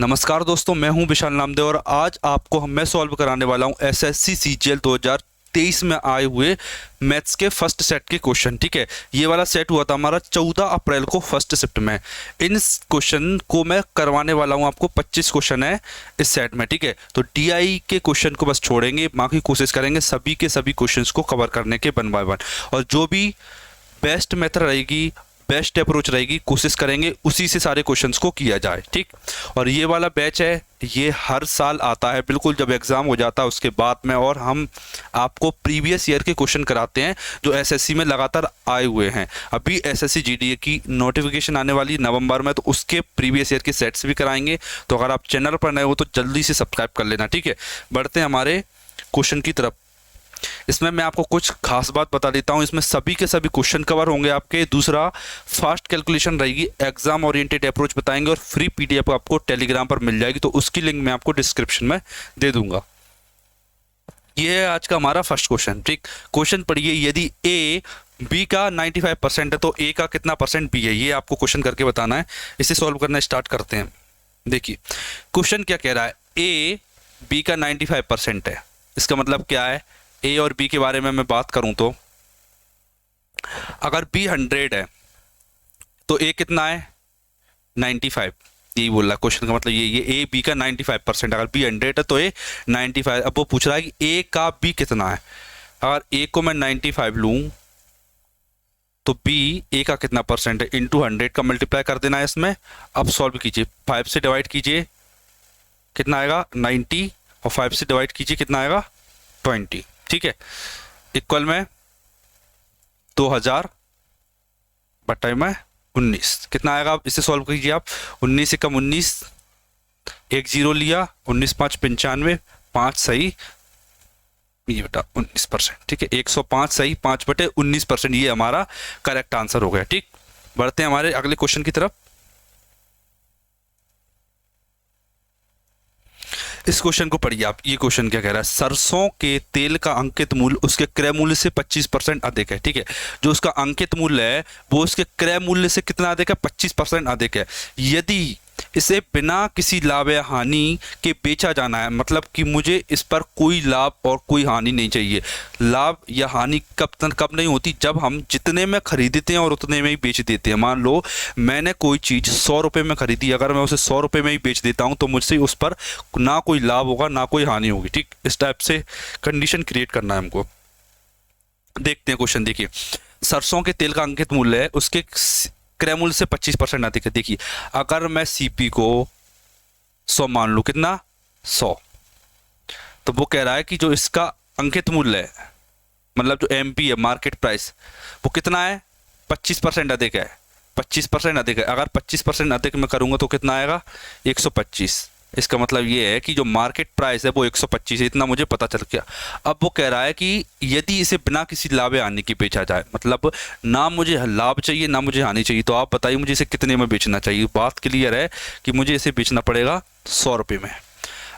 नमस्कार दोस्तों, मैं हूं विशाल नामदेव और आज आपको मैं सॉल्व कराने वाला हूं एसएससी सीजीएल 2023 में आए हुए मैथ्स के फर्स्ट सेट के क्वेश्चन। ठीक है, ये वाला सेट हुआ था हमारा 14 अप्रैल को फर्स्ट शिफ्ट में। इन क्वेश्चन को मैं करवाने वाला हूं आपको। 25 क्वेश्चन है इस सेट में। ठीक है, तो डीआई के क्वेश्चन को बस छोड़ेंगे, बाकी कोशिश करेंगे सभी के सभी क्वेश्चन को कवर करने के वन बाय वन। और जो भी बेस्ट मेथड रहेगी, बेस्ट अप्रोच रहेगी, कोशिश करेंगे उसी से सारे क्वेश्चंस को किया जाए। ठीक, और ये वाला बैच है, ये हर साल आता है बिल्कुल जब एग्ज़ाम हो जाता है उसके बाद में, और हम आपको प्रीवियस ईयर के क्वेश्चन कराते हैं जो एसएससी में लगातार आए हुए हैं। अभी एसएससी जीडीए की नोटिफिकेशन आने वाली नवंबर में, तो उसके प्रीवियस ईयर के सेट्स भी कराएंगे। तो अगर आप चैनल पर नए हो तो जल्दी से सब्सक्राइब कर लेना। ठीक है, बढ़ते हैं हमारे क्वेश्चन की तरफ। इसमें मैं आपको कुछ खास बात बता देता हूं, इसमें सभी के सभी क्वेश्चन कवर होंगे आपके। दूसरा, फास्ट कैलकुलेशन रहेगी, एग्जाम ओरिएंटेड अप्रोच बताएंगे, और फ्री पीडीएफ आपको टेलीग्राम पर मिल जाएगी, तो उसकी लिंक मैं आपको डिस्क्रिप्शन में दे दूंगा। ये है आज का हमारा फर्स्ट क्वेश्चन। ठीक, क्वेश्चन पढ़िए। यदि ए बी का 95% है तो ए का कितना परसेंट बी है, ये आपको क्वेश्चन करके बताना है। इसे सॉल्व करना स्टार्ट करते हैं। देखिए क्वेश्चन क्या कह रहा है, ए बी का 95% है। इसका मतलब क्या है, ए और बी के बारे में मैं बात करूं तो अगर बी 100 है तो ए कितना है 95। यही बोल रहा है क्वेश्चन का मतलब ये ए बी का 95%। अगर बी 100 है तो ए 95। अब वो पूछ रहा है कि ए का बी कितना है। अगर ए को मैं 95 लूं तो बी ए का कितना परसेंट है, इंटू 100 का मल्टीप्लाई कर देना है इसमें। अब सॉल्व कीजिए, 5 से डिवाइड कीजिए, कितना आएगा 90, और 5 से डिवाइड कीजिए कितना आएगा 20। ठीक है, इक्वल में 2000 बटा में 19 कितना आएगा। आप इसे सॉल्व कीजिए। आप 19 से कम 19, एक जीरो लिया, 19 5 95, 5 सही, ये बटा 19%। ठीक है, 105 सही, 5 बटे 19%, ये हमारा करेक्ट आंसर हो गया। ठीक, बढ़ते हैं हमारे अगले क्वेश्चन की तरफ। इस क्वेश्चन को पढ़िए आप। ये क्वेश्चन क्या कह रहा है, सरसों के तेल का अंकित मूल्य उसके क्रय मूल्य से 25% अधिक है। ठीक है, जो उसका अंकित मूल्य है वो उसके क्रय मूल्य से कितना अधिक है, 25% अधिक है। यदि इसे बिना किसी लाभ या हानि के बेचा जाना है, मतलब कि मुझे इस पर कोई लाभ और कोई हानि नहीं चाहिए। लाभ या हानि कब नहीं होती, जब हम जितने में खरीदते हैं और उतने में ही बेच देते हैं। मान लो मैंने कोई चीज़ 100 रुपये में खरीदी, अगर मैं उसे 100 रुपये में ही बेच देता हूं तो मुझसे उस पर ना कोई लाभ होगा ना कोई हानि होगी। ठीक, इस टाइप से कंडीशन क्रिएट करना है हमको। देखते हैं क्वेश्चन। देखिए, सरसों के तेल का अंकित मूल्य है उसके क्रय मूल्य से 25% अधिक है। देखिए, अगर मैं सीपी को 100 मान लूं, कितना 100, तो वो कह रहा है कि जो इसका अंकित मूल्य है, मतलब जो एमपी है मार्केट प्राइस, वो कितना है 25% अधिक है। 25% अधिक है। अगर 25% अधिक मैं करूंगा तो कितना आएगा 125। इसका मतलब ये है कि जो मार्केट प्राइस है वो 125 है, इतना मुझे पता चल गया। अब वो कह रहा है कि यदि इसे बिना किसी लाभ या हानि की बेचा जाए, मतलब ना मुझे लाभ चाहिए ना मुझे हानि चाहिए, तो आप बताइए मुझे इसे कितने में बेचना चाहिए। बात क्लियर है कि मुझे इसे बेचना पड़ेगा 100 रुपये में।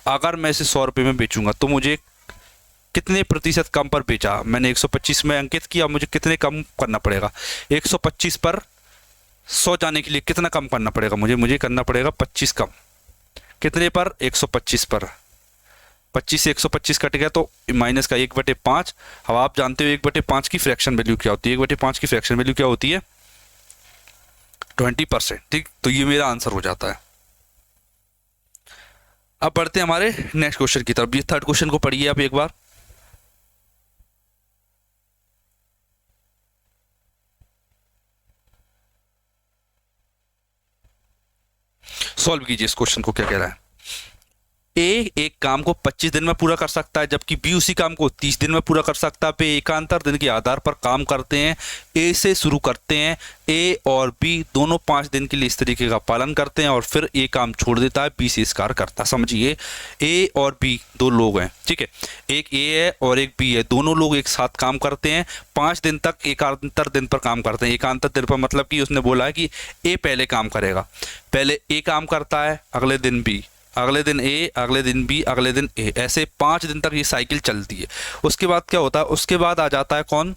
अगर मैं इसे 100 रुपये में बेचूंगा तो मुझे कितने प्रतिशत कम पर बेचा, मैंने 125 में अंकित किया, मुझे कितने कम करना पड़ेगा। 125 पर 100 जाने के लिए कितना कम करना पड़ेगा मुझे करना पड़ेगा 25 कम। कितने पर, 125 पर। 25 से 125 कट गया तो माइनस का 1/5। अब आप जानते हो 1/5 की फ्रैक्शन वैल्यू क्या होती है। 1/5 की फ्रैक्शन वैल्यू क्या होती है 20%। ठीक, तो ये मेरा आंसर हो जाता है। अब बढ़ते हैं हमारे नेक्स्ट क्वेश्चन की तरफ। ये थर्ड क्वेश्चन को पढ़िए आप एक बार। सॉल्व कीजिए इस क्वेश्चन को। क्या कह रहा है, ए एक काम को 25 दिन में पूरा कर सकता है, जबकि बी उसी काम को 30 दिन में पूरा कर सकता है। वे एकांतर दिन के आधार पर काम करते हैं। ए से शुरू करते हैं, ए और बी दोनों 5 दिन के लिए इस तरीके का पालन करते हैं, और फिर ए काम छोड़ देता है, बी से इस कार्य करता है। समझिए, ए और बी दो लोग हैं। ठीक है, एक ए है और एक बी है, दोनों लोग एक साथ काम करते हैं। 5 दिन तक एकांतर दिन पर काम करते हैं। एकांतर दिन पर मतलब कि उसने बोला है कि ए पहले काम करेगा, पहले ए काम करता है, अगले दिन बी, अगले दिन ए, अगले दिन बी, अगले दिन ए, ऐसे 5 दिन तक ये साइकिल चलती है। उसके बाद क्या होता है, उसके बाद आ जाता है कौन,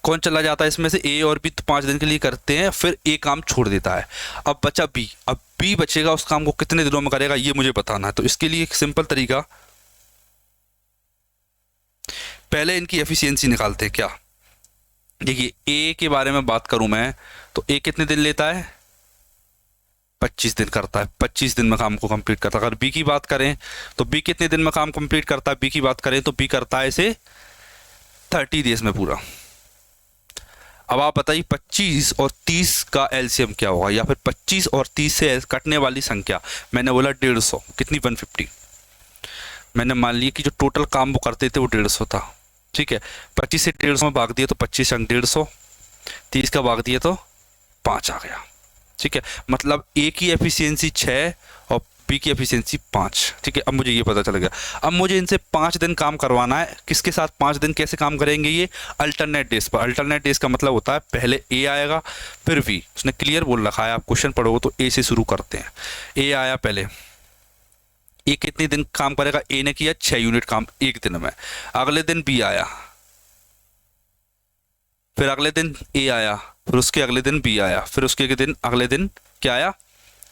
कौन चला जाता है इसमें से? ए और बी तो 5 दिन के लिए करते हैं, फिर ए काम छोड़ देता है। अब बचा बी। अब बी बचेगा, उस काम को कितने दिनों में करेगा ये मुझे बताना है। तो इसके लिए एक सिंपल तरीका, पहले इनकी एफिशिएंसी निकालते हैं। क्या? देखिए ए के बारे में बात करूं मैं तो ए कितने दिन लेता है? 25 दिन करता है, 25 दिन में काम को कंप्लीट करता है। अगर बी की बात करें तो बी कितने दिन में काम कंप्लीट करता है? बी की बात करें तो बी करता है इसे 30 डेज में पूरा। अब आप बताइए 25 और 30 का एलसीएम क्या होगा, या फिर 25 और 30 से कटने वाली संख्या। मैंने बोला 150, कितनी? 150। मैंने मान लिया कि जो टोटल काम वो करते थे वो 150 था, ठीक है। 25 से 150 में भाग दिया तो 25 अंक 150, 30 का भाग दिया तो 5 आ गया, ठीक है। मतलब ए की एफिशिएंसी 6 और बी की एफिशिएंसी 5, ठीक है। अब मुझे ये पता चल गया। अब मुझे इनसे 5 दिन काम करवाना है। किसके साथ 5 दिन कैसे काम करेंगे? ये अल्टरनेट डेज पर। अल्टरनेट डेज का मतलब होता है पहले ए आएगा फिर बी। उसने क्लियर बोल रखा है, आप क्वेश्चन पढ़ोगे तो ए से शुरू करते हैं। ए आया पहले, ए कितने दिन काम करेगा? ए ने किया 6 यूनिट काम एक दिन में। अगले दिन बी आया, फिर अगले दिन ए आया, फिर उसके अगले दिन बी आया, फिर उसके दिन अगले दिन क्या आया?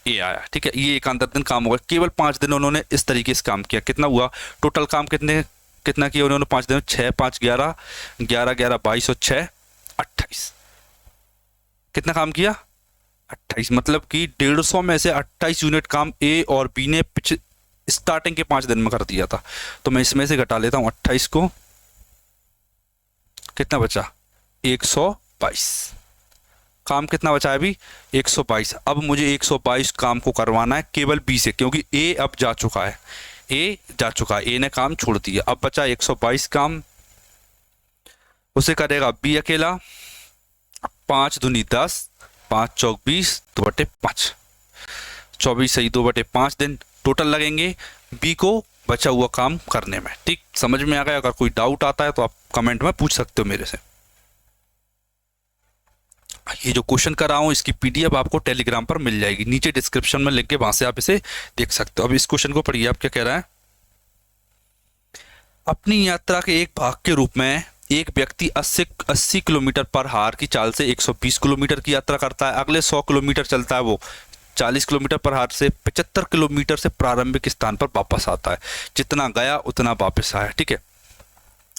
ए आया, ठीक है। ये 51 दिन काम होगा। केवल 5 दिन उन्होंने इस तरीके से काम किया। कितना हुआ टोटल काम? कितना किया उन्होंने 5 दिन में? 6 5 11, 11 11 22 और 6 28। कितना काम किया? 28। मतलब कि 150 में से 28 यूनिट काम ए और बी ने स्टार्टिंग के 5 दिन में कर दिया था। तो मैं इसमें से घटा लेता हूं 28 को, कितना बचा? 122। काम कितना बचा है अभी? 122। अब मुझे 122 काम को करवाना है केवल बी से, क्योंकि ए अब जा चुका है। ए जा चुका है, ए ने काम छोड़ दिया। अब बचा 122 काम, उसे करेगा बी अकेला। 5 दूनी 10, 5 चौक 20, 2/5, 24 सही 2/5 दिन टोटल लगेंगे बी को बचा हुआ काम करने में। ठीक, समझ में आ गया? अगर कोई डाउट आता है तो आप कमेंट में पूछ सकते हो मेरे से। ये जो क्वेश्चन कर रहा हूं इसकी पीडीएफ आपको टेलीग्राम पर मिल जाएगी, नीचे डिस्क्रिप्शन में लिंक के, वहां से आप इसे देख सकते हो। अब इस क्वेश्चन को पढ़िए, आप क्या कह रहा है। अपनी यात्रा के एक भाग के रूप में एक व्यक्ति 80 किलोमीटर पर हार की चाल से 120 किलोमीटर की यात्रा करता है। अगले 100 किलोमीटर चलता है वो 40 किलोमीटर पर हार से 75 किलोमीटर से प्रारंभिक स्थान पर वापस आता है। जितना गया उतना वापस आया, ठीक है।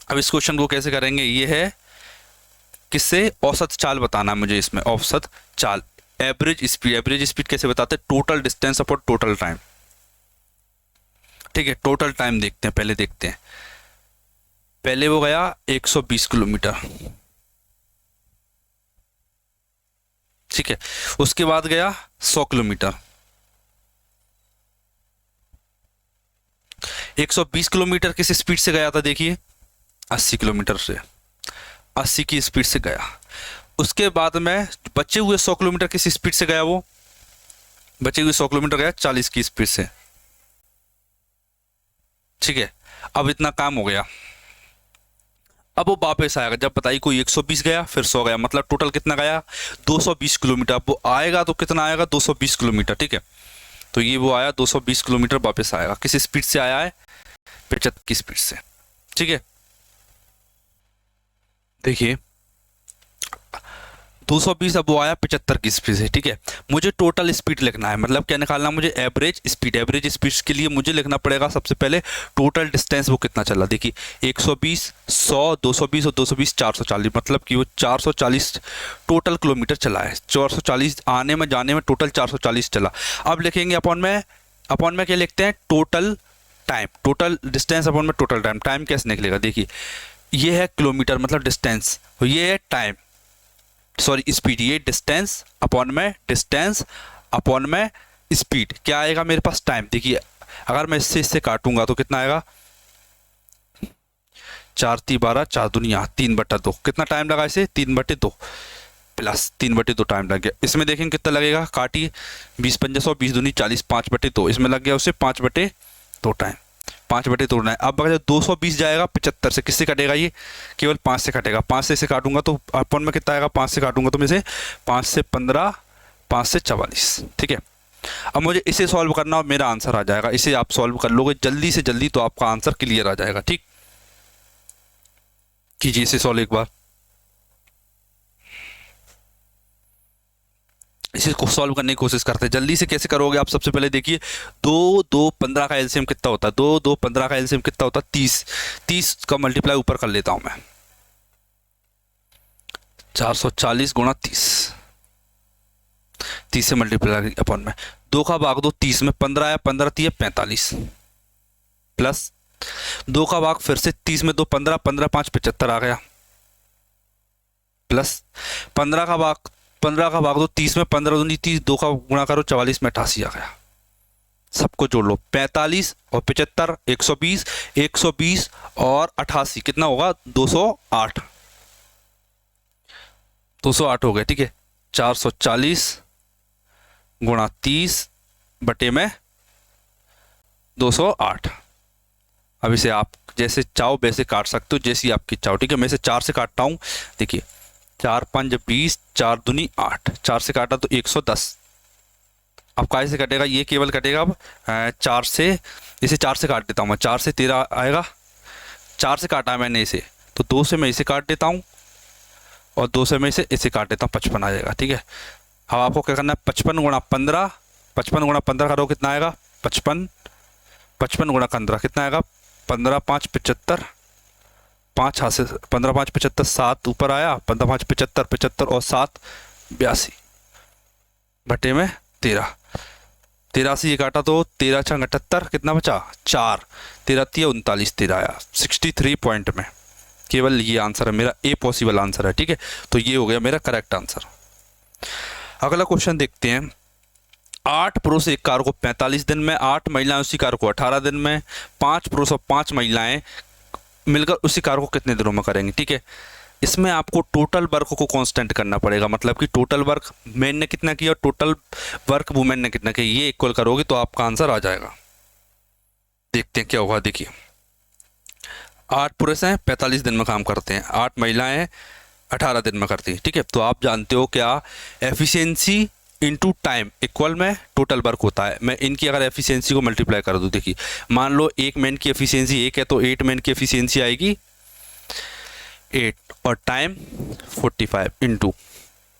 अब इस क्वेश्चन को कैसे करेंगे? ये है किससे? औसत चाल बताना है मुझे इसमें। औसत चाल, एवरेज स्पीड। एवरेज स्पीड कैसे बताते हैं? Total distance upon total time, ठीक है। टोटल टाइम देखते हैं, पहले देखते हैं। पहले वो गया 120 किलोमीटर, ठीक है। उसके बाद गया 100 किलोमीटर। 120 किलोमीटर किस स्पीड से गया था? देखिए 80 किलोमीटर से, 80 की स्पीड से गया। उसके बाद में बचे हुए 100 किलोमीटर किस स्पीड से गया? वो बचे हुए 100 किलोमीटर गया 40 की स्पीड से, ठीक है। अब इतना काम हो गया। अब वो वापस आएगा। जब बताइए कोई 120 गया फिर 100 गया, मतलब टोटल कितना गया? 220 किलोमीटर। अब वो आएगा तो कितना आएगा? 220 किलोमीटर, ठीक है। तो ये वो आया 220 किलोमीटर वापस आएगा। किस स्पीड से आया है? 75 की स्पीड से, ठीक है। देखिए 220, अब वो आया 75 की स्पीड से, ठीक है। मुझे टोटल स्पीड लिखना है, मतलब क्या निकालना है मुझे? Average speed. एवरेज स्पीड के लिए मुझे लिखना पड़ेगा सबसे पहले टोटल डिस्टेंस वो कितना चला। देखिए 120, 100, 220 और 220 440, मतलब कि वो 440 टोटल किलोमीटर चला है। 440 आने में जाने में टोटल 440 चला। अब लिखेंगे अपॉन में क्या लिखते हैं? Total time. Total distance upon में टोटल टाइम। टाइम कैसे निकलेगा? देखिए ये है किलोमीटर मतलब डिस्टेंस, ये है टाइम, सॉरी स्पीड। ये डिस्टेंस अपॉन में स्पीड, क्या आएगा मेरे पास? टाइम। देखिए अगर मैं इससे काटूंगा तो कितना आएगा? 4 × 12, 4 दूनी 3/2। कितना टाइम लगा इसे? 3/2 प्लस 3/2 टाइम लग गया। इसमें देखेंगे कितना लगेगा? काटिए 20 × 5 100, 20 दूनी 40, 5/2 इसमें लग गया उसे 5/2 टाइम। 5/2 है। अब अगर 220 जाएगा 75 से, किससे कटेगा? ये केवल 5 से कटेगा। 5 से इसे काटूंगा तो अपन में कितना आएगा? 5 से काटूंगा तो मैं इसे 5 से 15, 5 से 44, ठीक है। अब मुझे इसे सॉल्व करना और मेरा आंसर आ जाएगा। इसे आप सॉल्व कर लोगे जल्दी से जल्दी तो आपका आंसर क्लियर आ जाएगा, ठीक। कीजिए इसे सॉल्व एक बार। इसी को सॉल्व करने की कोशिश करते हैं। जल्दी से कैसे करोगे आप, सबसे पहले देखिए 2 2 15 का एलसीएम कितना होता है, 2 2 15 का एलसीएम कितना होता है 30। 30 का मल्टीप्लाई ऊपर कर लेता हूं मैं, 440 गुणा 30, 30 से मल्टीप्लाई अपन में 2 का भाग दो 30 में, 15 आया, 15 3 45 प्लस 2 का भाग फिर से 30 में 2 15, 15 5 75 आ गया, प्लस 15 का भाग दो 30 में, 15 दूनी 30, 2 का गुणा करो 44 में 88 आ गया। सबको जोड़ लो, 45 और 75 120, 120 और 88 कितना होगा 208, 208 हो गया। ठीक है, 440 गुणा 30 बटे में 208। अब इसे आप जैसे चाहो वैसे काट सकते हो, जैसी आपकी चाहो। ठीक है, मैं इसे 4 से काटता हूँ। देखिए 4 5 20, 4 दूनी 8, 4 से काटा तो 110। अब काय से कटेगा, ये केवल कटेगा अब 4 से, इसे 4 से काट देता हूँ मैं, 4 से 13 आएगा, 4 से काटा है मैंने इसे, तो 2 से मैं इसे काट देता हूँ और 2 से मैं इसे काट देता हूँ, 55 आ जाएगा। ठीक है, अब आपको क्या करना है, 55 गुणा 15, 55 गुणा 15 करो कितना आएगा 55, 55 गुणा 15 कितना आएगा 15 5 75, 5 हाथ से 15 5 75, 7 ऊपर आया, 15 5 75, 75 और 7 82 बटे में 13, 83 ये काटा तो 13 6 78, कितना बचा 4, 13 3 39, 13 आया 63 पॉइंट में। केवल ये आंसर है मेरा, ए पॉसिबल आंसर है। ठीक है, तो ये हो गया मेरा करेक्ट आंसर। अगला क्वेश्चन देखते हैं। 8 पुरुष एक कार को 45 दिन में, 8 महिलाएं उसी कार को 18 दिन में, 5 पुरुष और 5 महिलाएं मिलकर उसी कार को कितने दिनों में करेंगे। ठीक है, इसमें आपको टोटल वर्क को कांस्टेंट करना पड़ेगा, मतलब कि टोटल वर्क मैन ने कितना किया और टोटल वर्क वुमेन ने कितना किया, ये इक्वल करोगे तो आपका आंसर आ जाएगा। देखते हैं क्या होगा। देखिए 8 पुरुष हैं 45 दिन में काम करते हैं, 8 महिलाएं हैं 18 दिन में करती हैं। ठीक है, तो आप जानते हो क्या, एफिशिएंसी इंटू टाइम इक्वल में टोटल वर्क होता है। मैं इनकी अगर एफिशिएंसी को मल्टीप्लाई कर दूं, देखिए मान लो एक मैन की एफिशिएंसी 1 है तो 8 मैन की एफिशिएंसी आएगी 8 और time 45 into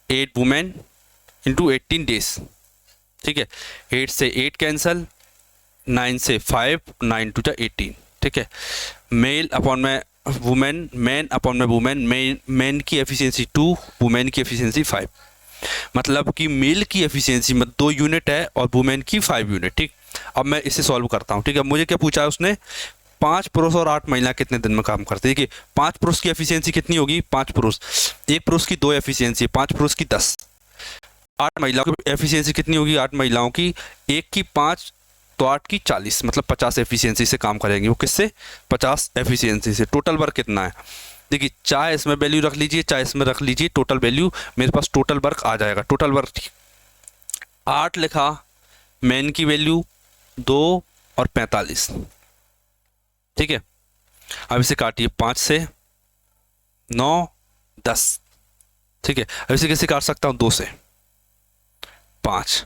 8 women into 18 days. ठीक है, 8 से 8 कैंसल, 9 से 5, 9 टू 18। ठीक है, मेल अपॉन में वुमेन, मैन अपॉन में वुमेन, मैन की एफिशिएंसी 2, वुमेन की एफिशिएंसी 5, मतलब कि मेल की एफिशिएंसी में 2 यूनिट है और वुमेन की 5 यूनिट। ठीक, अब मैं इसे सॉल्व करता हूँ। ठीक है, मुझे क्या पूछा है उसने, 5 पुरुष और 8 महिला कितने दिन में काम करते हैं। देखिए 5 पुरुष की एफिशिएंसी कितनी होगी, 5 पुरुष, एक पुरुष की 2 एफिशिएंसी, 5 पुरुष की 10, 8 महिलाओं की एफिशिएंसी कितनी होगी, 8 महिलाओं की, एक की 5 तो 8 की 40, मतलब 50 एफिशिएंसी से काम करेंगे। वो किससे, 50 एफिशिएंसी से। टोटल वर्क कितना है, देखिए चाहे इसमें वैल्यू रख लीजिए चाहे इसमें रख लीजिए, टोटल वैल्यू मेरे पास टोटल वर्क आ जाएगा। टोटल वर्क 8 लिखा, मैन की वैल्यू 2 और 45। ठीक है, अब इसे काटिए 5 से 9 10। ठीक है, अब इसे कैसे काट सकता हूँ, 2 से 5,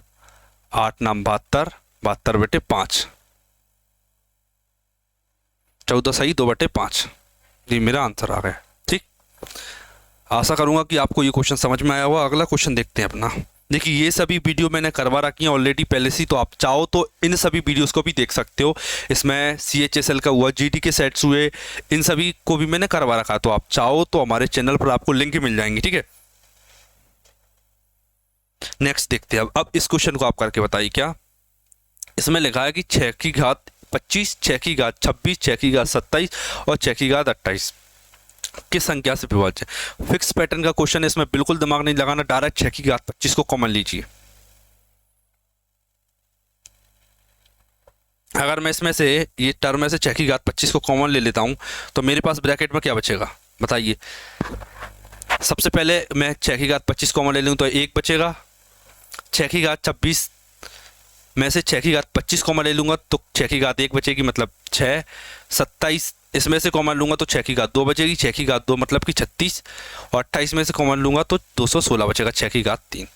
8 नाम 72, 72 बटे 5, 14 सही 2 बटे 5, ये मेरा आंसर आ गया। ठीक, आशा करूंगा कि आपको ये क्वेश्चन समझ में आया होगा। अगला क्वेश्चन देखते हैं अपना। देखिए ये सभी वीडियो मैंने करवा रखी हैं ऑलरेडी पहले से, तो आप चाहो तो इन सभी वीडियोस को भी देख सकते हो। इसमें CHSL का हुआ, GT के सेट्स हुए, इन सभी को भी मैंने करवा रखा है, तो आप चाहो तो हमारे चैनल पर आपको लिंक मिल जाएंगे। ठीक है, नेक्स्ट देखते हैं। अब इस क्वेश्चन को आप करके बताइए क्या। इसमें लिखा है कि 6 की घात 25, 6 की घात 26, 6 की घात 27 और 6 की घात 28 किस संख्या से विभाज्य है। फिक्स पैटर्न का क्वेश्चन है, इसमें बिल्कुल दिमाग नहीं लगाना, डायरेक्ट 6 की घात 25 को कॉमन लीजिए। अगर मैं इसमें से ये टर्म में से 6 की घात 25 को कॉमन ले लेता हूं तो मेरे पास ब्रैकेट में क्या बचेगा बताइए। सबसे पहले मैं 6 की घात 25 कॉमन ले लूँ तो 1 बचेगा, 6 की घात 26 में से 6 की घात 25 कॉमन ले लूँगा तो 6 की घात 1 बचेगी, मतलब 6, 27 इसमें से कॉमन लूँगा तो 6 की घात 2 बचेगी, 6 की घात 2 मतलब कि 36, और 28 में से कॉमन लूँगा तो 216 बचेगा, 6 की घात 3।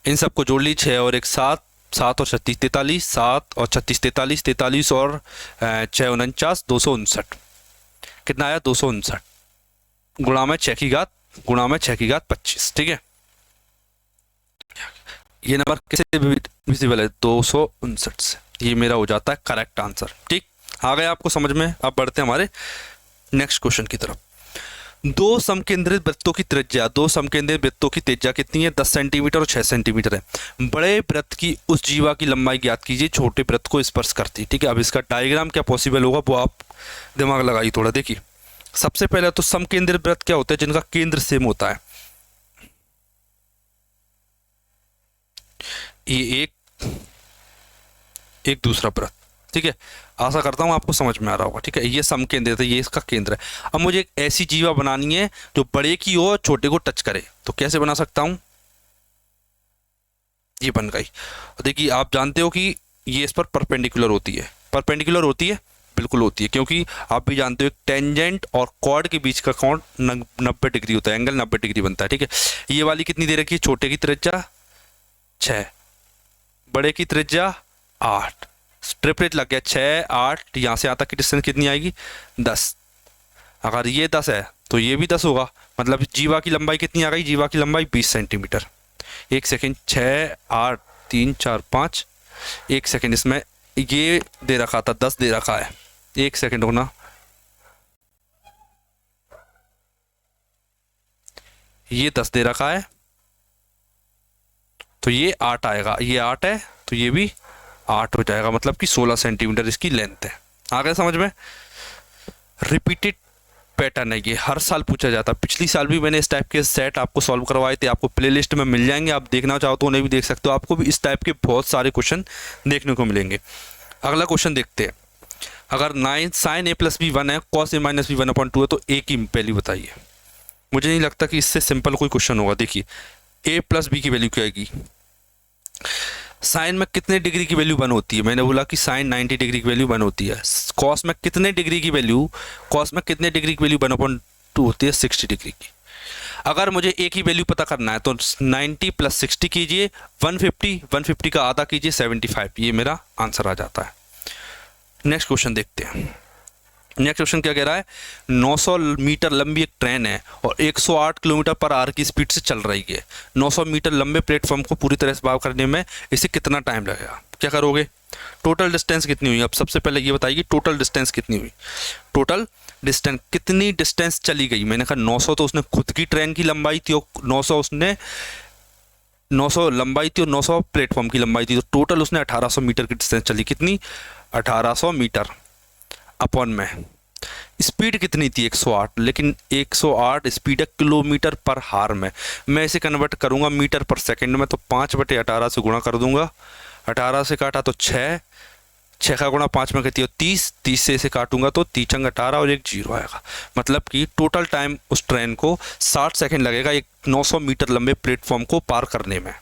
इन सबको जोड़ ली, 6 और 1 7, 7 और 36 43, 7 और 36 43, 43 और 6 49, 259 कितना आया 259 गुणा में 6 की घात 25। ठीक है, ये नंबर किससे डिविजिबल है? 259 से। ये मेरा हो जाता है करेक्ट आंसर। ठीक, आ गया आपको समझ में? अब बढ़ते हैं हमारे नेक्स्ट क्वेश्चन की तरफ। दो समकेंद्रित वृत्तों की त्रिज्या कितनी है? 10 सेंटीमीटर और 6 सेंटीमीटर है। बड़े वृत्त की उस जीवा की लंबाई ज्ञात कीजिए छोटे वृत्त को स्पर्श करती है। ठीक है, अब इसका डायग्राम क्या पॉसिबल होगा वो आप दिमाग लगाइए थोड़ा। देखिए, सबसे पहले तो समकेंद्रित वृत्त क्या होते हैं? जिनका केंद्र सेम होता है। ये एक दूसरा वृत्त। ठीक है, आशा करता हूं आपको समझ में आ रहा होगा। ठीक है, ये समकेंद्रित है, ये इसका केंद्र है। अब मुझे एक ऐसी जीवा बनानी है जो बड़े की हो और छोटे को टच करे। तो कैसे बना सकता हूं? ये बन गई। देखिए, आप जानते हो कि ये इस पर परपेंडिकुलर होती है। परपेंडिकुलर होती है, बिल्कुल होती है, क्योंकि आप भी जानते हो टेंजेंट और कॉर्ड के बीच का कोण 90 डिग्री होता है, एंगल 90 डिग्री बनता है। ठीक है, ये वाली कितनी दे रखी है? छोटे की त्रिज्या 6, बड़े की त्रिज्या 8, ट्रिपलेट लग गया 6 8, यहाँ से यहाँ तक की डिस्टेंस कितनी आएगी? 10। अगर ये 10 है तो ये भी 10 होगा, मतलब जीवा की लंबाई कितनी आ गई? जीवा की लंबाई 20 सेंटीमीटर। एक सेकेंड, 6 8 3 4 5, एक सेकेंड, इसमें ये दे रखा था 10 दे रखा है। एक सेकेंड होना, ये 10 दे रखा है तो ये 8 आएगा। ये 8 है तो ये भी 8 हो जाएगा, मतलब कि 16 सेंटीमीटर इसकी लेंथ है। आ गया समझ में? रिपीटेड पैटर्न है, ये हर साल पूछा जाता है। पिछली साल भी मैंने इस टाइप के सेट आपको सॉल्व करवाए थे, आपको प्लेलिस्ट में मिल जाएंगे। आप देखना चाहो तो उन्हें भी देख सकते हो। आपको भी इस टाइप के बहुत सारे क्वेश्चन देखने को मिलेंगे। अगला क्वेश्चन देखते हैं। अगर 9 साइन ए प्लस बी 1 है, कॉस ए माइनस बी 1/2 है, तो ए की वैल्यू बताइए। मुझे नहीं लगता कि इससे सिंपल कोई क्वेश्चन होगा। देखिए, ए प्लस बी की वैल्यू क्या आएगी? साइन में कितने डिग्री की वैल्यू 1 होती है? मैंने बोला कि साइन 90 डिग्री की वैल्यू 1 होती है। कॉस में कितने डिग्री की वैल्यू? कॉस में कितने डिग्री की वैल्यू 1/2 होती है? 60 डिग्री की। अगर मुझे ए की वैल्यू पता करना है तो 90 + 60 कीजिए, 150 का आधा कीजिए 75, ये मेरा आंसर आ जाता है। नेक्स्ट क्वेश्चन देखते हैं। नेक्स्ट क्वेश्चन क्या कह रहा है? 900 मीटर लंबी एक ट्रेन है और 108 किलोमीटर पर आवर की स्पीड से चल रही है। 900 मीटर लंबे प्लेटफॉर्म को पूरी तरह से पार करने में इसे कितना टाइम लगेगा? क्या करोगे? टोटल डिस्टेंस कितनी हुई? अब सबसे पहले ये बताइए टोटल डिस्टेंस कितनी हुई? टोटल डिस्टेंस, कितनी डिस्टेंस चली गई? मैंने कहा 900 तो उसने खुद की ट्रेन की लंबाई थी और 900 लंबाई थी और 900 प्लेटफॉर्म की लंबाई थी, तो टोटल उसने 1800 मीटर की डिस्टेंस चली। कितनी? 1800 मीटर अपॉन में स्पीड कितनी थी? 108, लेकिन 108 स्पीड है किलोमीटर पर हार में। मैं इसे कन्वर्ट करूंगा मीटर पर सेकंड में, तो 5/18 से गुणा कर दूंगा। 18 से काटा तो 6, 6 का गुणा 5 में कहती है 30, 30 से इसे काटूंगा तो 3 × 18 और एक 0 आएगा। मतलब कि टोटल टाइम उस ट्रेन को 60 सेकंड लगेगा एक 900 मीटर लंबे प्लेटफॉर्म को पार करने में।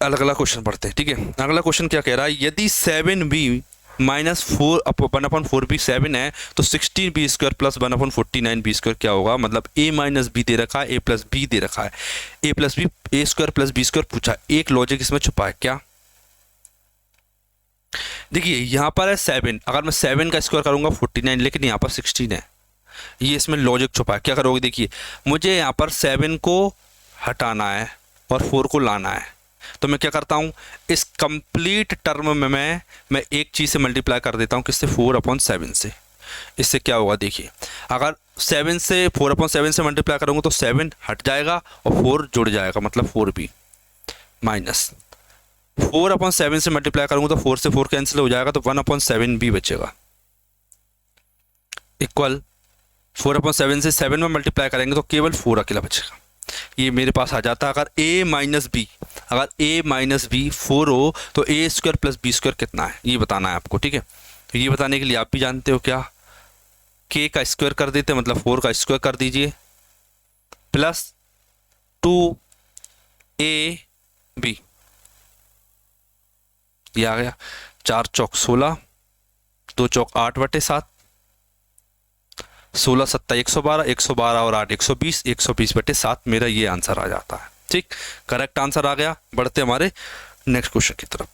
अलग अलग क्वेश्चन पढ़ते हैं। ठीक है, अगला क्वेश्चन क्या कह रहा है? यदि 7b -4 1/4 भी 7 है तो 16b² + 1/49b² क्या होगा? मतलब a - b दे रखा है, a + b दे रखा है, a + b, a² + b² पूछा। एक लॉजिक इसमें छुपा है क्या? देखिए, यहाँ पर है 7, अगर मैं 7 का स्क्वायर करूंगा 49, लेकिन यहाँ पर 16 है। ये इसमें लॉजिक छुपा है। क्या करोगे? देखिए, मुझे यहाँ पर 7 को हटाना है और 4 को लाना है, तो मैं क्या करता हूँ? इस कंप्लीट टर्म में मैं एक चीज़ से मल्टीप्लाई कर देता हूँ। किससे? 4/7 से। इससे क्या होगा? देखिए, अगर 7 से 4/7 से मल्टीप्लाई करूँगा तो 7 हट जाएगा और 4 जुड़ जाएगा, मतलब 4b माइनस 4/7 से मल्टीप्लाई करूँगा तो 4 से 4 कैंसिल हो जाएगा, तो 1/7b बचेगा। इक्वल 4/7 से 7 में मल्टीप्लाई करेंगे तो केवल 4 अकेला बचेगा। ये मेरे पास आ जाता है। अगर a - b 4 हो तो a² + b² कितना है? ये बताना है आपको। ठीक है, तो ये बताने के लिए आप भी जानते हो क्या, k का स्क्वायर कर देते हैं, मतलब 4 का स्क्वायर कर दीजिए, प्लस 2ab, ये आ गया। 4 चौक 16, 2 चौक 8/7, 16 7 112, 112 और 8 120, 120/7 मेरा ये आंसर आ जाता है। ठीक, करेक्ट आंसर आ गया। बढ़ते हमारे नेक्स्ट क्वेश्चन की तरफ।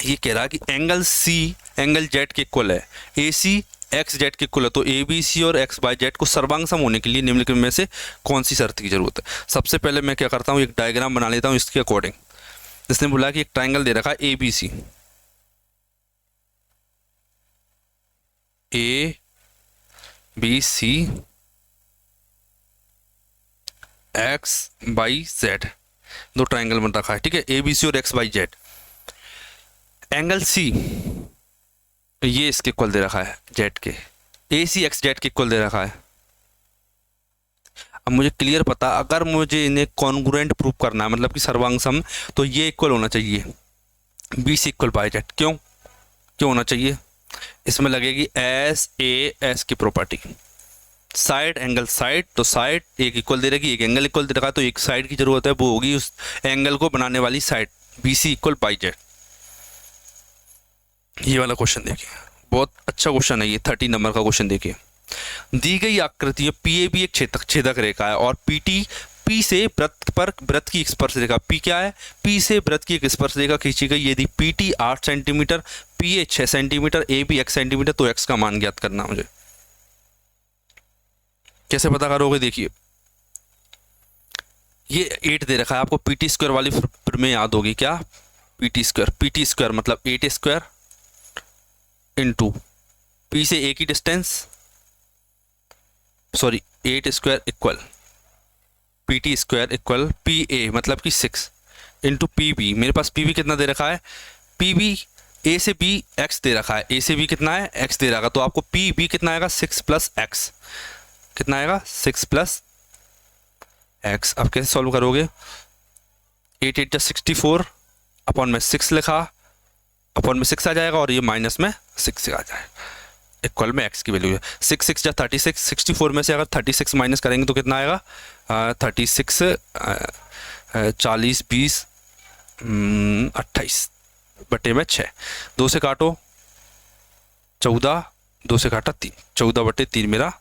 ये कह रहा है कि एंगल सी एंगल जेड के इक्वल है। AC एक्स जेड के इक्वल है, तो ए बी सी और एक्स बाई जेड को सर्वांग सम होने के लिए निम्नलिखित में से कौन सी शर्त की जरूरत है। सबसे पहले मैं क्या करता हूँ, एक डायग्राम बना लेता हूँ इसके अकॉर्डिंग। इसने बोला कि एक ट्राइंगल दे रखा है A B C, A B C X Y Z, दो ट्राइंगल बन रखा है, ठीक है, ए बी सी और X Y Z. Angle C ये इसके इक्वल दे रखा है जेड के, ए सी एक्स जेड के इक्वल दे रखा है। अब मुझे क्लियर पता, अगर मुझे इन्हें कॉन्ग्रुएंट प्रूव करना है, मतलब कि सर्वांग सम, तो ये इक्वल होना चाहिए B C equal Y Z. क्यों होना चाहिए, इसमें लगेगी एस ए एस की प्रॉपर्टी, साइड एंगल साइड, तो साइड एक इक्वल दे रखी, एक एंगल इक्वल दे रखा, तो एक साइड की जरूरत है, वो होगी उस एंगल को बनाने वाली side, B C equal Y Z. ये वाला क्वेश्चन देखिए, बहुत अच्छा क्वेश्चन है ये, 30 नंबर का क्वेश्चन देखिए। दी गई आकृति पी ए बी एक छेदक रेखा है और पी टी पी से वृत्त की स्पर्श रेखा, पी क्या है, पी से वृत्त की एक स्पर्श रेखा खींची गई। यदि P T 8 centimetre, P A 6 centimetre, A B 1 centimetre, तो एक्स का मान ज्ञात करना। मुझे कैसे पता करोगे, देखिए ये 8 दे रखा है आपको, पी टी स्क्वायर वाली में याद होगी क्या, पी टी स्क्वायर मतलब 8 स्क्वायर इंटू पी से ए की distance, sorry 8 square equal P T square equal P A मतलब कि 6 इंटू पी बी। मेरे पास पी बी कितना दे रखा है, पी बी ए से बी एक्स दे रखा है, ए से बी कितना है, एक्स दे रखा, तो आपको पी बी कितना आएगा, 6 प्लस एक्स, कितना आएगा 6 प्लस एक्स। अब कैसे सॉल्व करोगे, 8 8 64 अपॉन में 6 लिखा, अपॉन में 6 आ जाएगा और ये माइनस में 6 आ जाएगा, इक्वल में एक्स की वैल्यू है 6 6 जा 36, 64 में से अगर 36 माइनस करेंगे तो कितना आएगा, 36 40 20 28 बटे में 6, 2 से काटो 14, 2 से काटा 3, 14 बटे 3 मेरा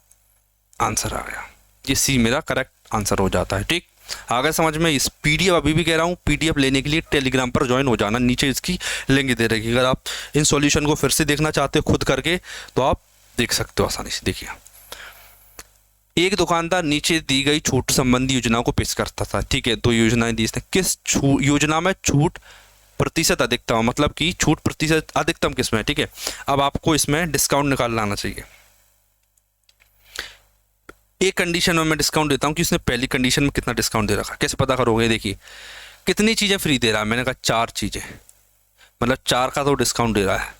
आंसर आ गया। ये सी मेरा करेक्ट आंसर हो जाता है। ठीक, अगर समझ में, इस पीडीएफ अभी भी कह रहा हूँ, पीडीएफ लेने के लिए टेलीग्राम पर ज्वाइन हो जाना, नीचे इसकी लिंक दे रखी। अगर आप इन सॉल्यूशन को फिर से देखना चाहते हो खुद करके तो आप देख सकते हो आसानी से। देखिए, एक दुकानदार नीचे दी गई छूट संबंधी योजनाओं को पेश करता था। ठीक है, 2 योजनाएं दी इसने, किस योजना में छूट प्रतिशत अधिकतम, मतलब कि छूट प्रतिशत अधिकतम किसमें है। ठीक है, अब आपको इसमें डिस्काउंट निकाल लाना चाहिए। एक कंडीशन में मैं डिस्काउंट देता हूं कि उसने पहली कंडीशन में कितना डिस्काउंट दे रखा, कैसे पता करोगे, देखिए कितनी चीजें फ्री दे रहा है, मैंने कहा 4 चीजें, मतलब 4 का तो डिस्काउंट दे रहा है।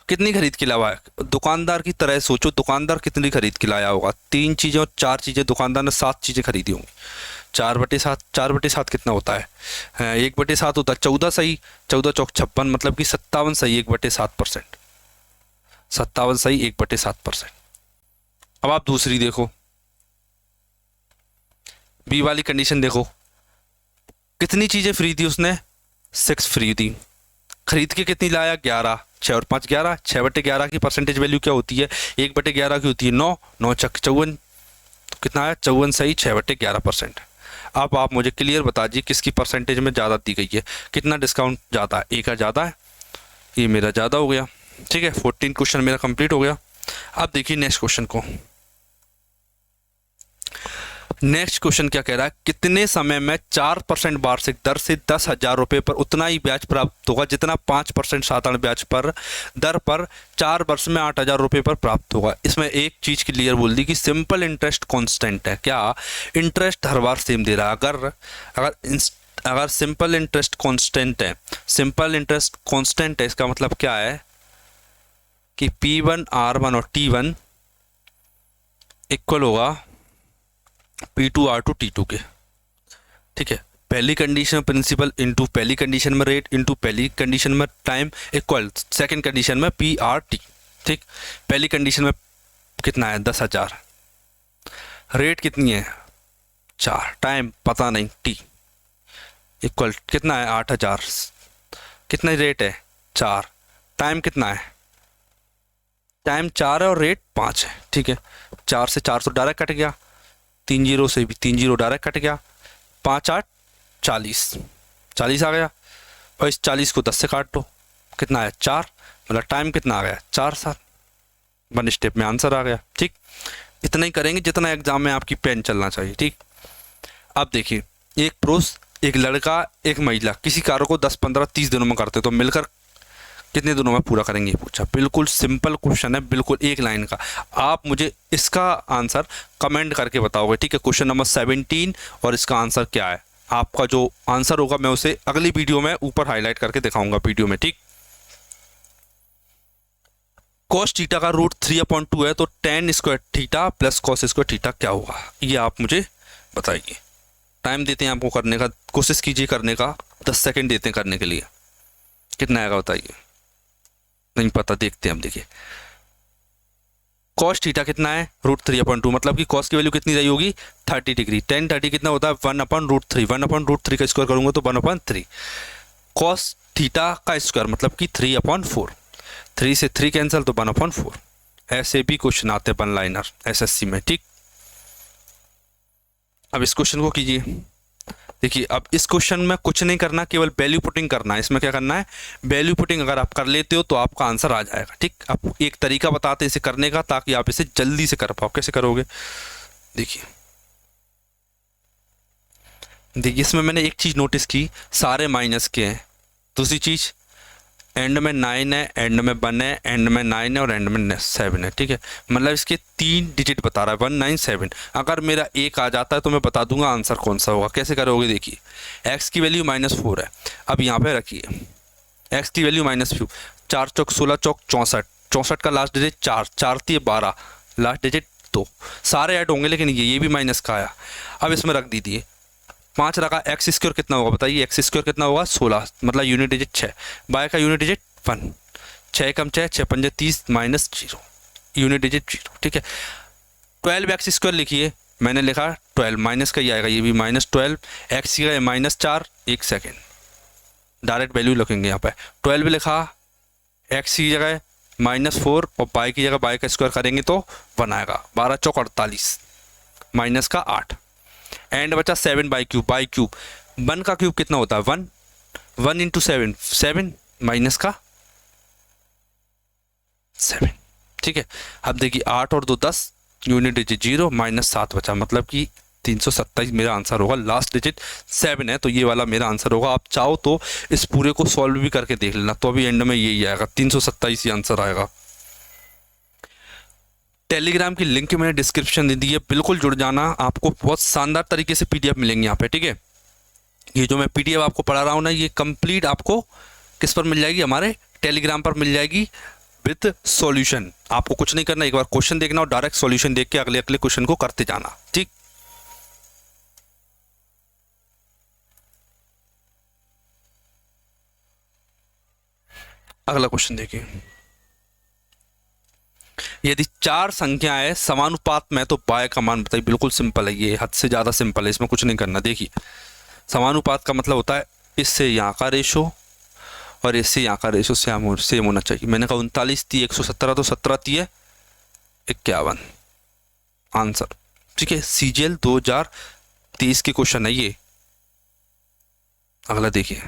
कितनी खरीद के लाया है, दुकानदार की तरह सोचो, दुकानदार कितनी खरीद के लाया होगा, 3 चीजें और 4 चीजें, दुकानदार ने 7 चीजें खरीदी होंगी। 4/7, 4/7 कितना होता है, 1/7 होता है 14 सही, 14 चौक 56, मतलब कि 57 सही 1/7%, 57 सही 1/7%। अब आप दूसरी देखो, बी वाली कंडीशन देखो, कितनी चीजें फ्री दी उसने, 6 फ्री दी, खरीद के कितनी लाया 11, 6 और 5 11, 6/11 की परसेंटेज वैल्यू क्या होती है, 1/11 की होती है 9, 9 चक 54, कितना है 54 सही 6/11%। अब आप मुझे क्लियर बता दीजिए किसकी परसेंटेज में ज़्यादा दी गई है, कितना डिस्काउंट ज़्यादा है, ए का ज़्यादा है, ये मेरा ज़्यादा हो गया। ठीक है, 14 क्वेश्चन मेरा कंप्लीट हो गया। अब देखिए नेक्स्ट क्वेश्चन को, नेक्स्ट क्वेश्चन क्या कह रहा है, कितने समय में 4% वार्षिक दर से 10,000 रुपये पर उतना ही ब्याज प्राप्त होगा जितना 5% साधारण ब्याज पर दर पर 4 वर्ष में 8,000 रुपये पर प्राप्त होगा। इसमें एक चीज क्लियर बोल दी कि सिंपल इंटरेस्ट कांस्टेंट है, क्या इंटरेस्ट हर बार सेम दे रहा है। अगर सिंपल इंटरेस्ट कांस्टेंट है, सिंपल इंटरेस्ट कांस्टेंट है, इसका मतलब क्या है कि P1 R1 और T1 इक्वल होगा P2 R2 T2 के। ठीक है, पहली कंडीशन में प्रिंसिपल इंटू पहली कंडीशन में रेट इंटू पहली कंडीशन में टाइम इक्वल सेकंड कंडीशन में PRT। ठीक, पहली कंडीशन में कितना है 10,000, रेट कितनी है 4, टाइम पता नहीं T इक्वल कितना है 8,000, कितना रेट है 4, टाइम कितना है, टाइम 4 है और रेट 5 है। ठीक है, 4 से 4 तो डायरेक्ट कट गया, 3 जीरो से भी 3 जीरो डायरेक्ट कट गया, 5 8 40, 40 आ गया, और इस 40 को 10 से काट दो, कितना है 4, मतलब टाइम कितना आ गया 4 7। 1 स्टेप में आंसर आ गया। ठीक, इतना ही करेंगे जितना एग्जाम में आपकी पेन चलना चाहिए। ठीक, अब देखिए, एक पुरुष, एक लड़का, एक महिला किसी कार्य को 10, 15, 30 दिनों में करते तो मिलकर कितने दिनों में पूरा करेंगे, ये पूछा। बिल्कुल सिंपल क्वेश्चन है, बिल्कुल एक लाइन का। आप मुझे इसका आंसर कमेंट करके बताओगे। ठीक है, क्वेश्चन नंबर 17 और इसका आंसर क्या है। आपका जो आंसर होगा मैं उसे अगली वीडियो में ऊपर हाईलाइट करके दिखाऊंगा वीडियो में। ठीक, कॉस थीटा का रूट 3/2 है तो tan square theta plus cos square theta क्या होगा, ये आप मुझे बताइए। टाइम देते हैं आपको करने का, कोशिश कीजिए करने का, 10 सेकंड देते हैं करने के लिए। कितना आएगा बताइए, नहीं पता, देखते हैं हम। देखिए, कॉस थीटा कितना है, रूट 3/2, मतलब कि कॉस की वैल्यू कितनी रही होगी, 30 डिग्री। tan 30 कितना होता है, 1/√3, 1/√3 का स्क्वायर करूंगा तो 1/3। कॉस थीटा का स्क्वायर मतलब कि 3/4, 3 से 3 कैंसिल तो 1/4। ऐसे भी क्वेश्चन आते हैं 1 लाइनर एसएससी में। ठीक, अब इस क्वेश्चन को कीजिए। देखिए, अब इस क्वेश्चन में कुछ नहीं करना, केवल वैल्यू पुटिंग करना है। इसमें क्या करना है, वैल्यू पुटिंग अगर आप कर लेते हो तो आपका आंसर आ जाएगा। ठीक, आप एक तरीका बताते हैं इसे करने का ताकि आप इसे जल्दी से कर पाओ। कैसे करोगे, देखिए। देखिए, इसमें मैंने एक चीज़ नोटिस की, सारे माइनस के हैं। दूसरी चीज़, एंड में 9 है, एंड में 1 है, एंड में 9 है और एंड में 7 है। ठीक है, मतलब इसके 3 डिजिट बता रहा है, 197। अगर मेरा एक आ जाता है तो मैं बता दूंगा आंसर कौन सा होगा। कैसे करोगे, देखिए, x की वैल्यू -4 है। अब यहाँ पे रखिए x की वैल्यू -4, 4 चौक 16, चौक 64, 64 का लास्ट डिजिट 4, 4 थी 12, लास्ट डिजिट 2। सारे ऐड होंगे लेकिन ये भी माइनस का आया। अब इसमें रख दीजिए 5 रखा, एक्स स्क्वायर कितना होगा बताइए, एक्स स्क्वायर कितना होगा 16, मतलब यूनिट डिजिट 6, बाय का यूनिट डिजिट 1, 6 कम 6, 6 पंजे 30 -0, यूनिट डिजिट 0। ठीक है, 12 एक्स स्क्वायर लिखिए, मैंने लिखा 12, माइनस का ही आएगा, ये भी -12, एक्स की -4, 1 सेकेंड, डायरेक्ट वैल्यू लिखेंगे यहाँ पे। 12 लिखा, एक्स की जगह -4 और बाय की जगह बाय का स्क्वायर करेंगे तो 1 आएगा, 12 चौक 48, माइनस का 8, एंड बचा 7 बाई क्यूब, 1 का क्यूब कितना होता है 1, 1 इंटू 7, 7 माइनस का 7। ठीक है, अब देखिए 8 और 2 10, यूनिट डिजिट 0, -7 बचा, मतलब कि 327 मेरा आंसर होगा। लास्ट डिजिट 7 है तो ये वाला मेरा आंसर होगा। आप चाहो तो इस पूरे को सॉल्व भी करके देख लेना, तो अभी एंड में यही आएगा, 327 ही आंसर आएगा। टेलीग्राम की लिंक मैंने डिस्क्रिप्शन दे दी है, बिल्कुल जुड़ जाना, आपको बहुत शानदार तरीके से पीडीएफ मिलेंगे यहाँ पे। ठीक है, ये जो मैं पीडीएफ आपको पढ़ा रहा हूँ ना, ये कंप्लीट आपको किस पर मिल जाएगी, हमारे टेलीग्राम पर मिल जाएगी विद सॉल्यूशन। आपको कुछ नहीं करना, एक बार क्वेश्चन देखना और डायरेक्ट सॉल्यूशन देख के अगले अगले क्वेश्चन को करते जाना। ठीक, अगला क्वेश्चन देखिए, यदि 4 संख्याएं समानुपात में तो बाय का मान बताइए। बिल्कुल सिंपल है, ये हद से ज़्यादा सिंपल है, इसमें कुछ नहीं करना। देखिए, समानुपात का मतलब होता है इससे यहाँ का रेशो और इससे यहाँ का रेशो सेम होना चाहिए। मैंने कहा 39 थी 117, तो 17 थी 51 आंसर। ठीक है, CGL 2023 के क्वेश्चन है ये। अगला देखिए,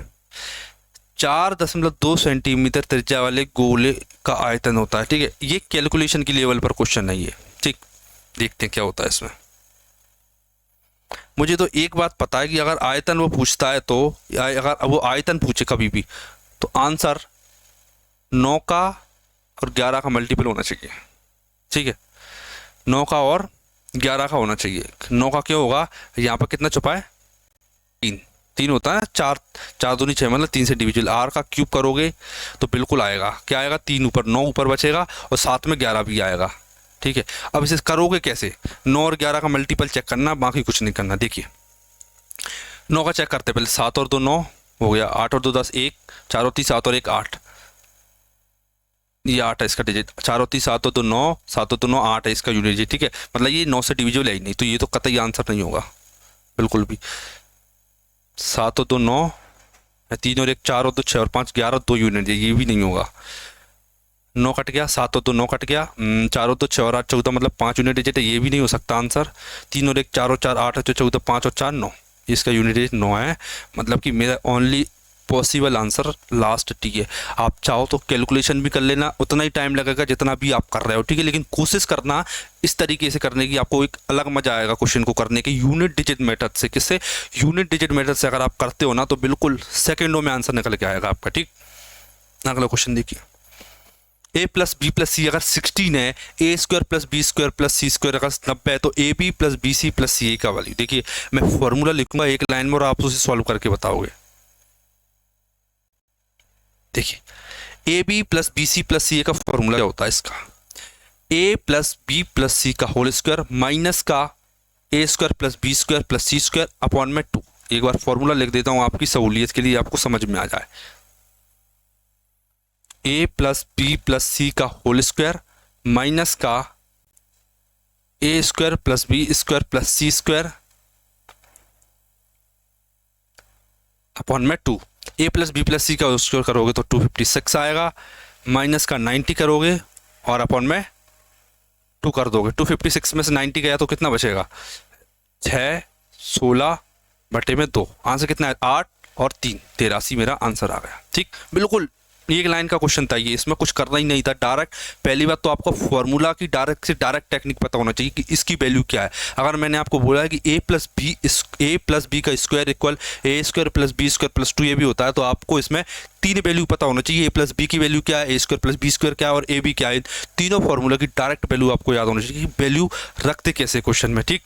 4.2 सेंटीमीटर त्रिज्या वाले गोले का आयतन होता है। ठीक है, ये कैलकुलेशन की लेवल पर क्वेश्चन है ये। ठीक, देखते हैं क्या होता है इसमें। मुझे तो एक बात पता है कि अगर आयतन वो पूछता है तो, अगर वो आयतन पूछे कभी भी, तो आंसर 9 का और 11 का मल्टीपल होना चाहिए। ठीक है, 9 का और 11 का होना चाहिए। 9 का क्या होगा, यहाँ पर कितना छुपा है 3 होता है, 4 दूनी 6, मतलब 3 से डिविजिबल। R का क्यूब करोगे तो बिल्कुल आएगा, क्या आएगा 3 ऊपर, 9 ऊपर बचेगा और साथ में 11 भी आएगा। ठीक है, अब इसे करोगे कैसे, 9 और 11 का मल्टीपल चेक करना, बाकी कुछ नहीं करना। देखिए 9 का चेक करते पहले, 7 और 2 9 हो गया, 8 और 2 10, 1, 4 और 3 7 और 1 8, ये 8 है इसका डिजिट, 4 और 3 7 और 2 9, 7 और 2 9 8 है इसका यूनिट डिजिट। ठीक है, मतलब ये 9 से डिविजिबल है ही नहीं, तो ये तो कतई आंसर नहीं होगा बिल्कुल भी। 7 और 2 9, 3 और 1 4 और 2 6 और 5 11, 2 यूनिट, ये भी नहीं होगा। 9 कट गया, 7 और 2 9 कट गया, 4 और 2 6 और 8 14, मतलब 5 यूनिट डिजिट है, ये भी नहीं हो सकता आंसर। 3 और 1 4 और 4 8 14, 5 और 4 9, इसका यूनिट डिजिट 9 है, मतलब कि मेरा only possible answer last T है। आप चाहो तो कैलकुलेशन भी कर लेना, उतना ही टाइम लगेगा जितना भी आप कर रहे हो, ठीक है, लेकिन कोशिश करना इस तरीके से करने की, आपको एक अलग मजा आएगा क्वेश्चन को करने के यूनिट डिजिट मेथड से। किससे? यूनिट डिजिट मेथड से अगर आप करते हो ना तो बिल्कुल सेकेंडों में आंसर निकल के आएगा आपका, ठीक। अगला क्वेश्चन देखिए, A plus B plus C अगर 16 है, A square plus B square plus C square अगर 90 है, तो A B plus B C plus C A का वैल्यू। देखिए मैं फॉर्मूला लिखूंगा एक लाइन में और आप उसे सॉल्व करके बताओगे। देखिए A B plus B C plus C A का फॉर्मूला क्या होता है इसका? A plus B plus C का होल स्क्वायर माइनस का A square plus B square plus C square upon में 2। एक बार फॉर्मूला लिख देता हूं आपकी सहूलियत के लिए, आपको समझ में आ जाए। A plus B plus C का होल स्क्वायर माइनस का A square plus B square plus C square upon में 2। A plus B plus C का स्क्वायर करोगे तो 256 आएगा, माइनस का 90 करोगे और अपॉन में 2 कर दोगे। 256 में से 90 गया तो कितना बचेगा? 6 16 बटे में 2। आंसर कितना है? 8 और 3 83 मेरा आंसर आ गया, ठीक। बिल्कुल एक लाइन का क्वेश्चन था ये, इसमें कुछ करना ही नहीं था, डायरेक्ट। पहली बात तो आपको फॉर्मूला की डायरेक्ट से डायरेक्ट टेक्निक पता होना चाहिए कि इसकी वैल्यू क्या है। अगर मैंने आपको बोला है कि ए प्लस बी का square equal A square plus B square plus 2 ये भी होता है, तो आपको इसमें 3 वैल्यू पता होना चाहिए। ए प्लस बी की वैल्यू क्या है, A square plus B square क्या है और ए बी क्या है। तीनों फॉर्मूला की डायरेक्ट वैल्यू आपको याद होना चाहिए कि वैल्यू रखते कैसे क्वेश्चन में, ठीक।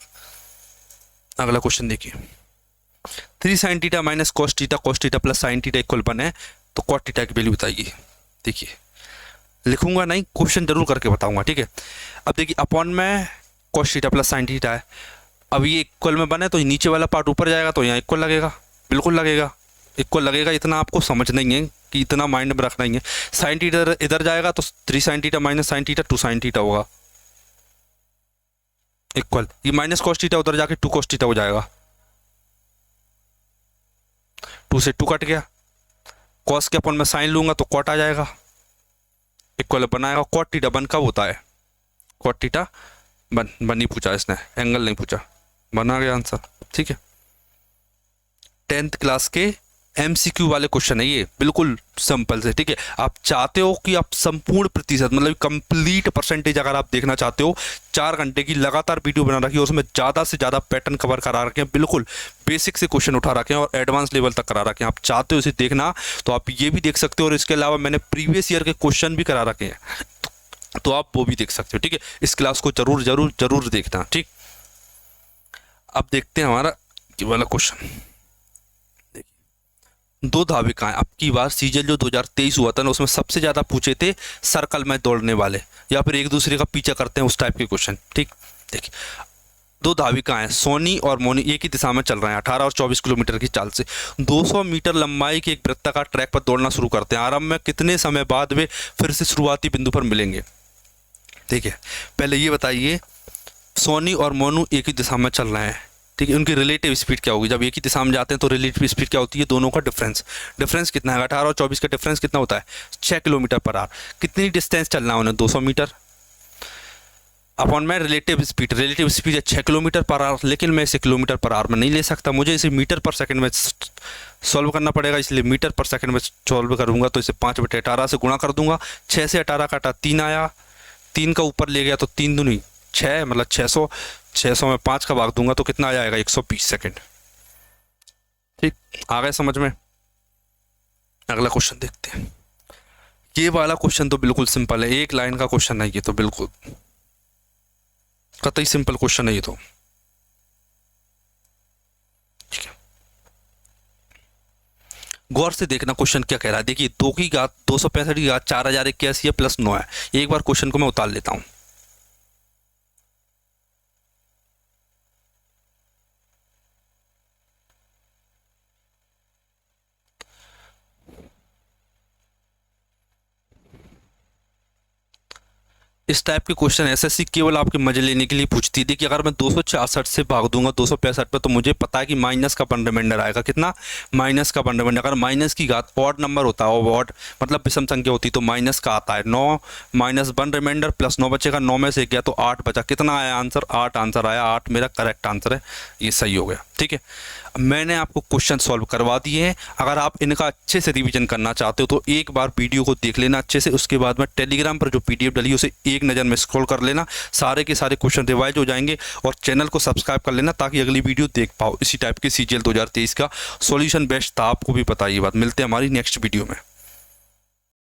अगला क्वेश्चन देखिए, 3 sine theta minus cos theta plus sine theta equal 1 है, तो कॉट टीटा की वैल्यू बताइए। देखिए लिखूंगा नहीं, क्वेश्चन जरूर करके बताऊंगा, ठीक है। अब देखिए अपॉन में cos theta plus sine theta है। अब ये इक्वल में बने तो नीचे वाला पार्ट ऊपर जाएगा तो यहाँ इक्वल लगेगा, बिल्कुल लगेगा, इक्वल लगेगा। इतना आपको समझना ही है कि इतना माइंड में रखना ही है। साइन थीटा इधर जाएगा तो 3 sine theta minus sine theta 2 sine theta होगा इक्वल। ये माइनस कॉस थीटा उधर जाके 2 कॉस थीटा हो जाएगा, 2 से 2 कट गया। कॉस के अपन में साइन लूंगा तो कॉट आ जाएगा, इक्वल बनाएगा। कॉट थीटा 1 कब होता है? कॉट थीटा 1 नहीं पूछा इसने, एंगल नहीं पूछा, बना गया आंसर, ठीक है। 10th क्लास के एमसीक्यू वाले क्वेश्चन है ये, बिल्कुल सिंपल से, ठीक है। आप चाहते हो कि आप संपूर्ण प्रतिशत मतलब कंप्लीट परसेंटेज अगर आप देखना चाहते हो, 4 घंटे की लगातार वीडियो बना रखी है, उसमें ज़्यादा से ज़्यादा पैटर्न कवर करा रखे हैं, बिल्कुल बेसिक से क्वेश्चन उठा रखे हैं और एडवांस लेवल तक करा रखे हैं। आप चाहते हो इसे देखना तो आप ये भी देख सकते हो, और इसके अलावा मैंने प्रीवियस ईयर के क्वेश्चन भी करा रखे हैं तो आप वो भी देख सकते हो, ठीक है। इस क्लास को जरूर जरूर जरूर देखना, ठीक। अब देखते हैं हमारा ये वाला क्वेश्चन। 2 धाविकाएं, अब की बार सीजन जो 2023 हुआ था ना, उसमें सबसे ज़्यादा पूछे थे सर्कल में दौड़ने वाले या फिर एक दूसरे का पीछा करते हैं उस टाइप के क्वेश्चन, ठीक। देखिए 2 धाविकाएं सोनी और मोनी एक ही दिशा में चल रहे हैं 18 और 24 किलोमीटर की चाल से 200 मीटर लंबाई के एक वृत्ताकार ट्रैक पर दौड़ना शुरू करते हैं। आरंभ में कितने समय बाद वे फिर से शुरुआती बिंदु पर मिलेंगे? ठीक है, पहले ये बताइए, सोनी और मोनू एक ही दिशा में चल रहे हैं, ठीक है, उनकी रिलेटिव स्पीड क्या होगी? जब एक ही दिशा में जाते हैं तो रिलेटिव स्पीड क्या होती है? दोनों का डिफरेंस कितना है? 18 और 24 का डिफरेंस कितना होता है? 6 किलोमीटर पर आवर। कितनी डिस्टेंस चलना है उन्हें? 200 मीटर अपॉन में रिलेटिव स्पीड है 6 किलोमीटर पर आवर, लेकिन मैं इसे किलोमीटर पर आवर में नहीं ले सकता, मुझे इसे मीटर पर सेकंड में सॉल्व करना पड़ेगा, इसलिए मीटर पर सेकंड में सॉल्व करूंगा तो इसे 5/18 से गुणा कर दूंगा। 6 से 18 काटा 3 आया, 3 का ऊपर ले गया तो 3 दूनी 6 मतलब 600, 600 में 5 का भाग दूंगा तो कितना आ जाएगा? 120 सेकेंड, ठीक। आ गए समझ में? अगला क्वेश्चन देखते हैं। ये वाला क्वेश्चन तो बिल्कुल सिंपल है, एक लाइन का क्वेश्चन है ये, तो बिल्कुल कतई सिंपल क्वेश्चन है ये तो, ठीक है। गौर से देखना क्वेश्चन क्या कह रहा है। देखिए 2 की घात 265 की घात 4081 है प्लस 9 है। एक बार क्वेश्चन को मैं उतार लेता हूं। इस टाइप के क्वेश्चन एसएससी केवल आपके मजे लेने के लिए पूछती है। देखिए अगर मैं 266 से भाग दूंगा 265 पे, तो मुझे पता है कि माइनस का वन रिमाइंडर आएगा। कितना? माइनस का वन रिमाइंडर। अगर माइनस की घात ऑड नंबर होता है, ऑड मतलब विषम संख्या होती, तो माइनस का आता है 9 माइनस वन रिमाइंडर प्लस 9 बचेगा, 9 में से गया तो 8 बचा। कितना आया आंसर? 8 आंसर आया। 8 मेरा करेक्ट आंसर है, ये सही हो गया। ठीक है, मैंने आपको क्वेश्चन सॉल्व करवा दिए हैं। अगर आप इनका अच्छे से रिवीजन करना चाहते हो तो एक बार वीडियो को देख लेना अच्छे से, उसके बाद में टेलीग्राम पर जो पीडीएफ डली उसे एक नज़र में स्क्रॉल कर लेना, सारे के सारे क्वेश्चन रिवाइज हो जाएंगे। और चैनल को सब्सक्राइब कर लेना ताकि अगली वीडियो देख पाओ इसी टाइप के सीजीएल 2023 का सॉल्यूशन। बेस्ट था, आपको भी पता, ये बात। मिलते हैं हमारी नेक्स्ट वीडियो में।